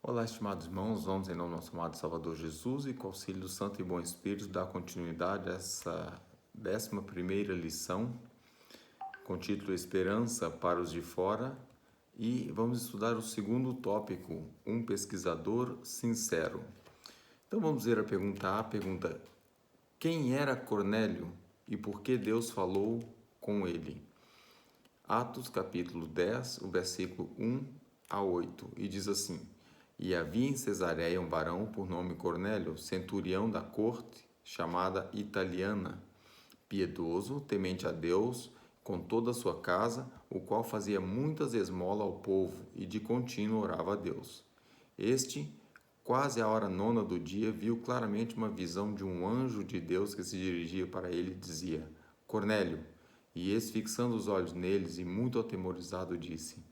Olá, estimados irmãos, vamos em nome do nosso amado Salvador Jesus e com o auxílio do Santo e Bom Espírito dar continuidade a essa 11ª lição com o título Esperança para os de Fora, e vamos estudar o segundo tópico, um pesquisador sincero. Então vamos ver a pergunta A, pergunta: quem era Cornélio e por que Deus falou com ele? Atos capítulo 10, o versículo 1 a 8, e diz assim: E havia em Cesareia um varão por nome Cornélio, centurião da corte, chamada Italiana, piedoso, temente a Deus, com toda a sua casa, o qual fazia muitas esmolas ao povo e de contínuo orava a Deus. Este, quase à hora nona do dia, viu claramente uma visão de um anjo de Deus que se dirigia para ele e dizia: Cornélio. E esse, fixando os olhos neles e muito atemorizado, disse: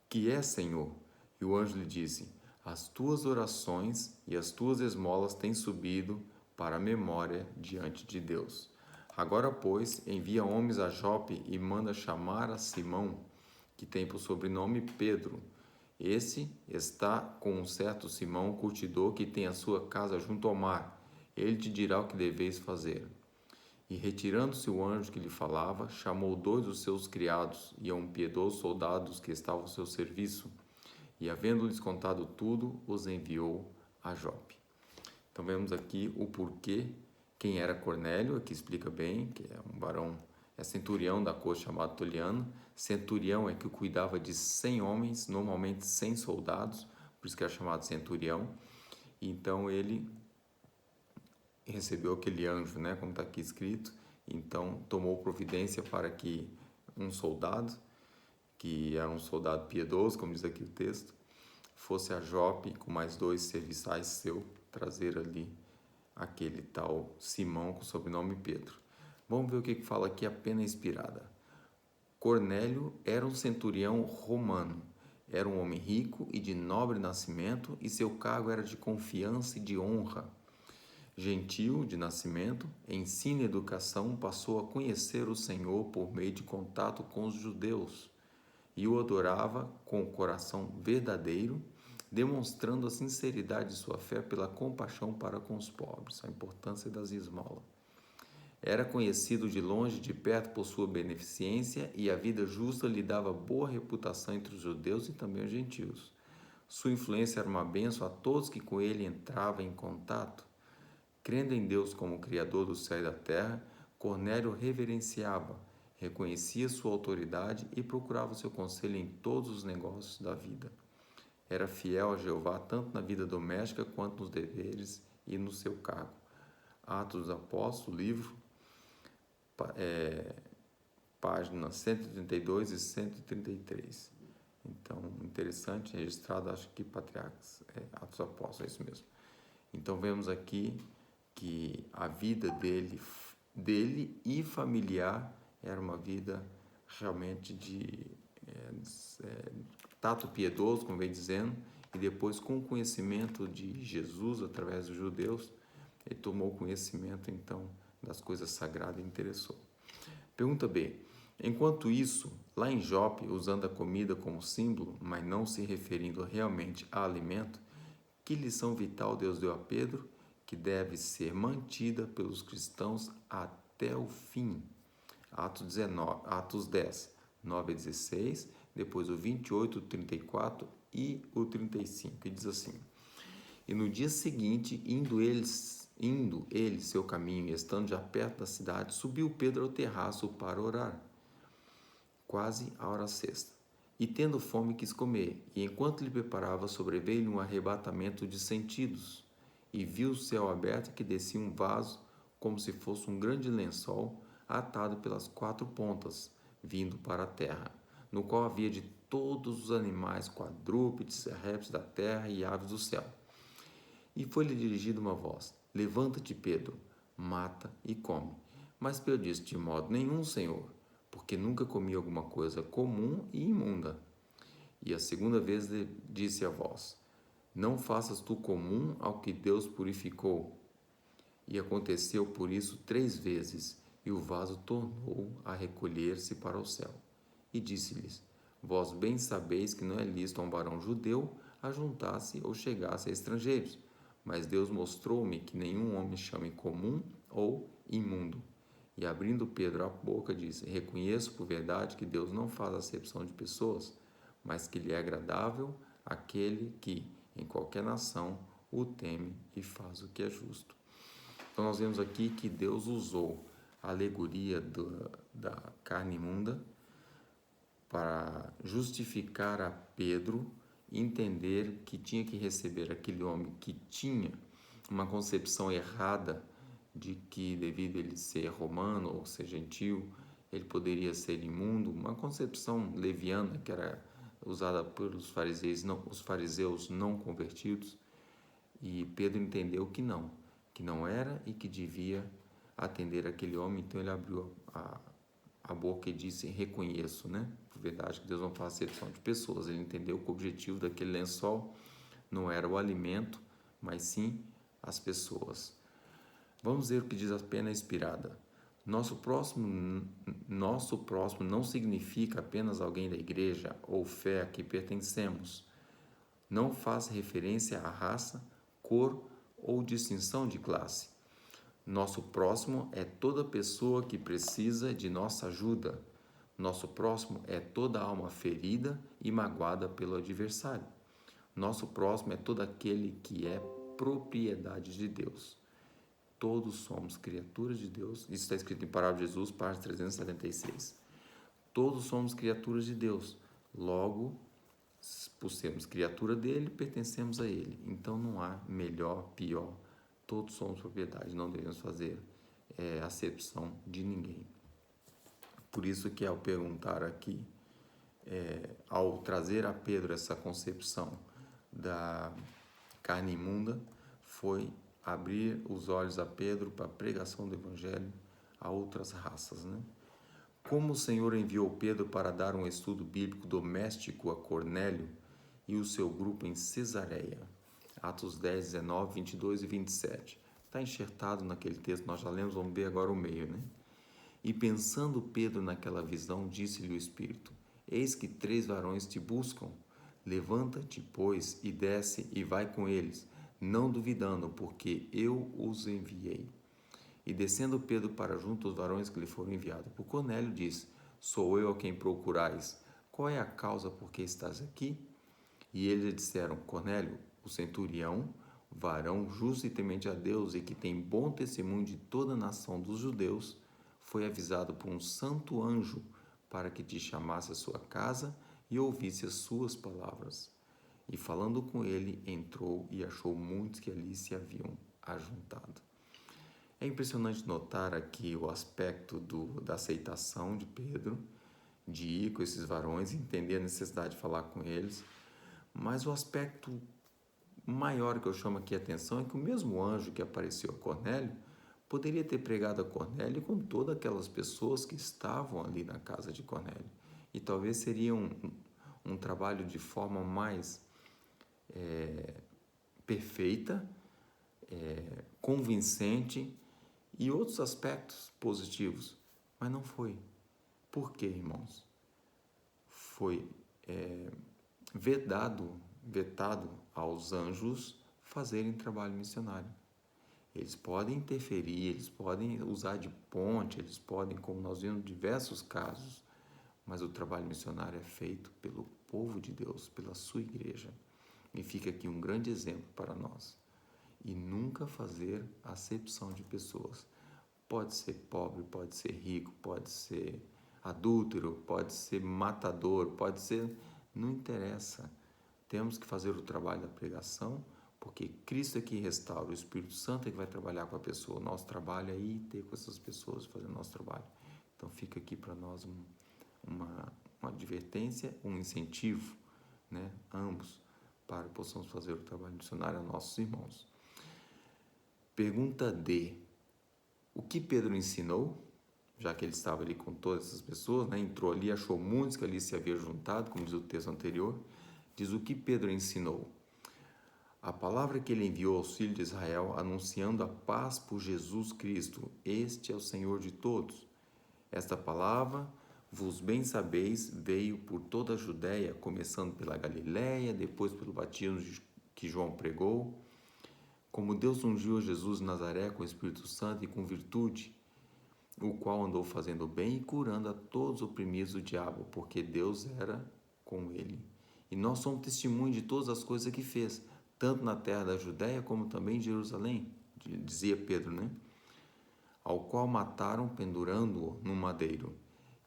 Que é, Senhor? E o anjo lhe disse: As tuas orações e as tuas esmolas têm subido para a memória diante de Deus. Agora, pois, envia homens a Jope e manda chamar a Simão, que tem por sobrenome Pedro. Esse está com um certo Simão, curtidor, que tem a sua casa junto ao mar. Ele te dirá o que deveis fazer. E retirando-se o anjo que lhe falava, chamou 2 dos seus criados e a um piedoso soldado que estava ao seu serviço, e havendo-lhes contado tudo, os enviou a Jope. Então vemos aqui o porquê, quem era Cornélio, aqui explica bem, que é um varão, é centurião da corte chamado Toliano. Centurião é que cuidava de 100 homens, normalmente 100 soldados, por isso que é chamado centurião. Então ele recebeu aquele anjo, né, como está aqui escrito. Então tomou providência para que um soldado, que era um soldado piedoso, como diz aqui o texto, fosse a Jope com mais 2 serviçais seu, trazer ali aquele tal Simão com o sobrenome Pedro. Vamos ver o que fala aqui a pena inspirada. Cornélio era um centurião romano, era um homem rico e de nobre nascimento, e seu cargo era de confiança e de honra. Gentil de nascimento, ensino e educação, passou a conhecer o Senhor por meio de contato com os judeus e o adorava com o coração verdadeiro, demonstrando a sinceridade de sua fé pela compaixão para com os pobres, a importância das esmolas. Era conhecido de longe e de perto por sua beneficência, e a vida justa lhe dava boa reputação entre os judeus e também os gentios. Sua influência era uma bênção a todos que com ele entravam em contato. Crendo em Deus como Criador do céu e da terra, Cornélio reverenciava, reconhecia sua autoridade e procurava seu conselho em todos os negócios da vida. Era fiel a Jeová tanto na vida doméstica quanto nos deveres e no seu cargo. Atos dos Apóstolos, livro, páginas 132 e 133. Então, interessante, registrado, acho que Patriarcas, Atos dos Apóstolos, é isso mesmo. Então, vemos aqui que a vida dele e familiar era uma vida realmente de tato piedoso, como vem dizendo, e depois com o conhecimento de Jesus através dos judeus, ele tomou conhecimento então das coisas sagradas e interessou. Pergunta B. Enquanto isso, lá em Jope, usando a comida como símbolo, mas não se referindo realmente a alimento, que lição vital Deus deu a Pedro, que deve ser mantida pelos cristãos até o fim? Atos 10, 9 a 16, depois o 28, o 34 e o 35. E diz assim: E no dia seguinte, indo ele seu caminho, e estando já perto da cidade, subiu Pedro ao terraço para orar, quase à hora sexta. E tendo fome quis comer, e enquanto lhe preparava, sobreveio-lhe um arrebatamento de sentidos, e viu o céu aberto, que descia um vaso, como se fosse um grande lençol, atado pelas 4 pontas, vindo para a terra, no qual havia de todos os animais, quadrúpedes, répteis da terra e aves do céu. E foi-lhe dirigida uma voz: Levanta-te, Pedro, mata e come. Mas Pedro disse: De modo nenhum, Senhor, porque nunca comi alguma coisa comum e imunda. E a segunda vez lhe disse a voz: Não faças tu comum ao que Deus purificou. E aconteceu por isso 3 vezes, e o vaso tornou a recolher-se para o céu. E disse-lhes: Vós bem sabeis que não é lícito a um varão judeu ajuntasse ou chegasse a estrangeiros. Mas Deus mostrou-me que nenhum homem chame comum ou imundo. E abrindo Pedro a boca, disse: Reconheço por verdade que Deus não faz acepção de pessoas, mas que lhe é agradável aquele que, em qualquer nação, o teme e faz o que é justo. Então nós vemos aqui que Deus usou a alegoria da carne imunda para justificar a Pedro entender que tinha que receber aquele homem que tinha uma concepção errada de que, devido a ele ser romano ou ser gentil, ele poderia ser imundo, uma concepção leviana que era usada pelos os fariseus não convertidos. E Pedro entendeu que não era e que devia atender aquele homem. Então ele abriu a boca e disse: reconheço, né? Por verdade que Deus não faz acepção de pessoas. Ele entendeu que o objetivo daquele lençol não era o alimento, mas sim as pessoas. Vamos ver o que diz a pena inspirada. Nosso próximo não significa apenas alguém da igreja ou fé a que pertencemos. Não faz referência à raça, cor ou distinção de classe. Nosso próximo é toda pessoa que precisa de nossa ajuda. Nosso próximo é toda alma ferida e magoada pelo adversário. Nosso próximo é todo aquele que é propriedade de Deus. Todos somos criaturas de Deus. Isso está escrito em Parábola de Jesus, página 376. Todos somos criaturas de Deus. Logo, por sermos criatura dele, pertencemos a ele. Então não há melhor, pior. Todos somos propriedade. Não devemos fazer acepção de ninguém. Por isso que ao perguntar aqui, ao trazer a Pedro essa concepção da carne imunda, foi abrir os olhos a Pedro para a pregação do Evangelho a outras raças, né? Como o Senhor enviou Pedro para dar um estudo bíblico doméstico a Cornélio e o seu grupo em Cesareia. Atos 10, 19, 22 e 27. Está enxertado naquele texto, nós já lemos, vamos ver agora o meio, né? E pensando Pedro naquela visão, disse-lhe o Espírito: Eis que 3 varões te buscam. Levanta-te, pois, e desce e vai com eles, não duvidando, porque eu os enviei. E descendo Pedro para junto aos varões que lhe foram enviados por Cornélio, disse: Sou eu a quem procurais. Qual é a causa por que estás aqui? E eles lhe disseram: Cornélio, o centurião, varão justo e temente a Deus e que tem bom testemunho de toda a nação dos judeus, foi avisado por um santo anjo para que te chamasse à sua casa e ouvisse as suas palavras. E falando com ele, entrou e achou muitos que ali se haviam ajuntado. É impressionante notar aqui o aspecto da aceitação de Pedro, de ir com esses varões, entender a necessidade de falar com eles, mas o aspecto maior que eu chamo aqui a atenção é que o mesmo anjo que apareceu a Cornélio poderia ter pregado a Cornélio com todas aquelas pessoas que estavam ali na casa de Cornélio. E talvez seria um trabalho de forma mais perfeita, convincente e outros aspectos positivos, mas não foi. Por quê, irmãos? Foi vetado aos anjos fazerem trabalho missionário. Eles podem interferir, eles podem usar de ponte, eles podem, como nós vimos em diversos casos, mas o trabalho missionário é feito pelo povo de Deus, pela sua igreja. E fica aqui um grande exemplo para nós. E nunca fazer acepção de pessoas. Pode ser pobre, pode ser rico, pode ser adúltero, pode ser matador, pode ser... Não interessa. Temos que fazer o trabalho da pregação, porque Cristo é que restaura, o Espírito Santo é que vai trabalhar com a pessoa. O nosso trabalho é ir ter com essas pessoas, fazer o nosso trabalho. Então fica aqui para nós uma advertência, um incentivo, né? Ambos, para que possamos fazer o trabalho missionário a nossos irmãos. Pergunta D. O que Pedro ensinou? Já que ele estava ali com todas essas pessoas, né? Entrou ali, achou muitos que ali se haviam juntado, como diz o texto anterior. Diz o que Pedro ensinou. A palavra que ele enviou aos filhos de Israel, anunciando a paz por Jesus Cristo. Este é o Senhor de todos. Esta palavra Vos bem sabeis, veio por toda a Judéia, começando pela Galiléia, depois pelo batismo que João pregou, como Deus ungiu a Jesus de Nazaré com o Espírito Santo e com virtude, o qual andou fazendo bem e curando a todos os oprimidos do diabo, porque Deus era com ele. E nós somos testemunhos de todas as coisas que fez, tanto na terra da Judéia como também em Jerusalém, dizia Pedro, né? Ao qual mataram pendurando-o no madeiro.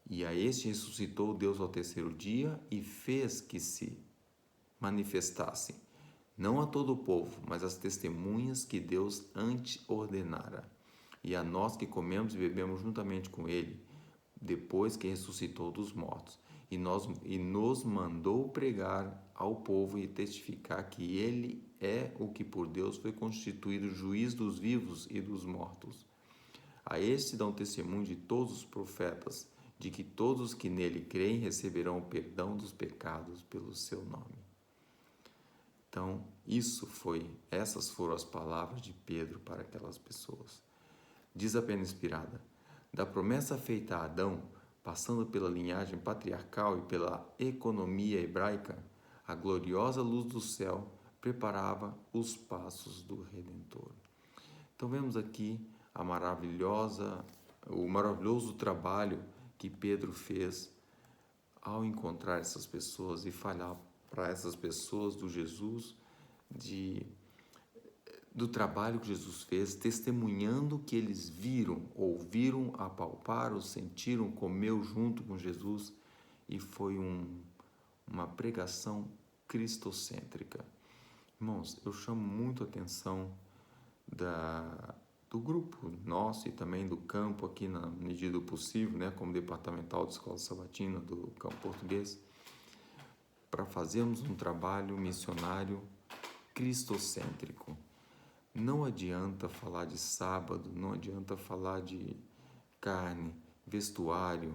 E a este ressuscitou Deus ao terceiro dia e fez que se manifestassem, não a todo o povo, mas às testemunhas que Deus antes ordenara, e a nós que comemos e bebemos juntamente com ele, depois que ressuscitou dos mortos, e nos mandou pregar ao povo e testificar que ele é o que por Deus foi constituído juiz dos vivos e dos mortos. A este dão testemunho de todos os profetas, de que todos os que nele creem receberão o perdão dos pecados pelo seu nome. Então, essas foram as palavras de Pedro para aquelas pessoas. Diz a pena inspirada: da promessa feita a Adão, passando pela linhagem patriarcal e pela economia hebraica, a gloriosa luz do céu preparava os passos do Redentor. Então vemos aqui o maravilhoso trabalho que Pedro fez ao encontrar essas pessoas e falar para essas pessoas do Jesus, do trabalho que Jesus fez, testemunhando que eles viram, ouviram, apalparam, sentiram, comeu junto com Jesus, e foi uma pregação cristocêntrica. Irmãos, eu chamo muito a atenção do grupo nosso e também do campo aqui na medida do possível, né, como departamental de Escola Sabatina do campo português, para fazermos um trabalho missionário cristocêntrico. Não adianta falar de sábado, não adianta falar de carne, vestuário,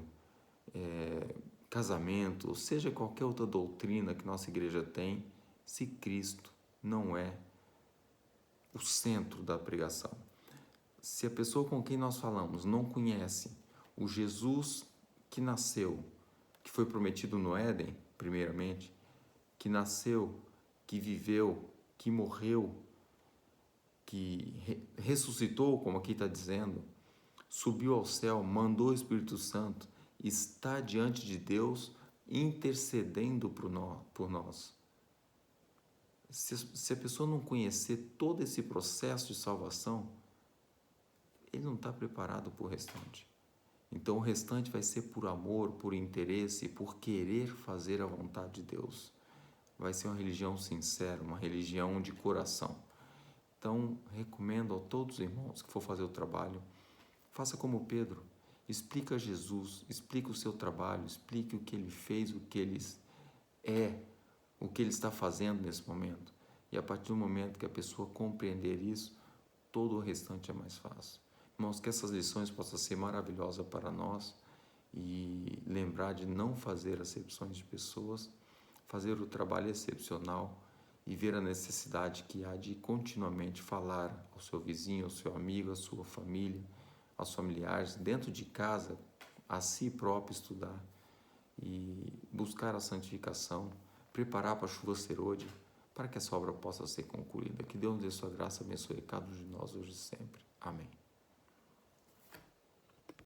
casamento, ou seja, qualquer outra doutrina que nossa igreja tem, se Cristo não é o centro da pregação. Se a pessoa com quem nós falamos não conhece o Jesus que nasceu, que foi prometido no Éden, primeiramente, que nasceu, que viveu, que morreu, que ressuscitou, como aqui está dizendo, subiu ao céu, mandou o Espírito Santo, está diante de Deus intercedendo por nós. Se a pessoa não conhecer todo esse processo de salvação, ele não está preparado para o restante. Então o restante vai ser por amor, por interesse, por querer fazer a vontade de Deus. Vai ser uma religião sincera, uma religião de coração. Então recomendo a todos os irmãos que for fazer o trabalho, faça como Pedro, explica Jesus, explica o seu trabalho, explique o que ele fez, o que ele o que ele está fazendo nesse momento. E a partir do momento que a pessoa compreender isso, todo o restante é mais fácil. Irmãos, que essas lições possam ser maravilhosas para nós e lembrar de não fazer acepções de pessoas, fazer o trabalho excepcional e ver a necessidade que há de continuamente falar ao seu vizinho, ao seu amigo, à sua família, aos familiares, dentro de casa, a si próprio estudar e buscar a santificação, preparar para a chuva serôdia, para que essa obra possa ser concluída. Que Deus dê sua graça, abençoe cada um de nós hoje e sempre. Amém.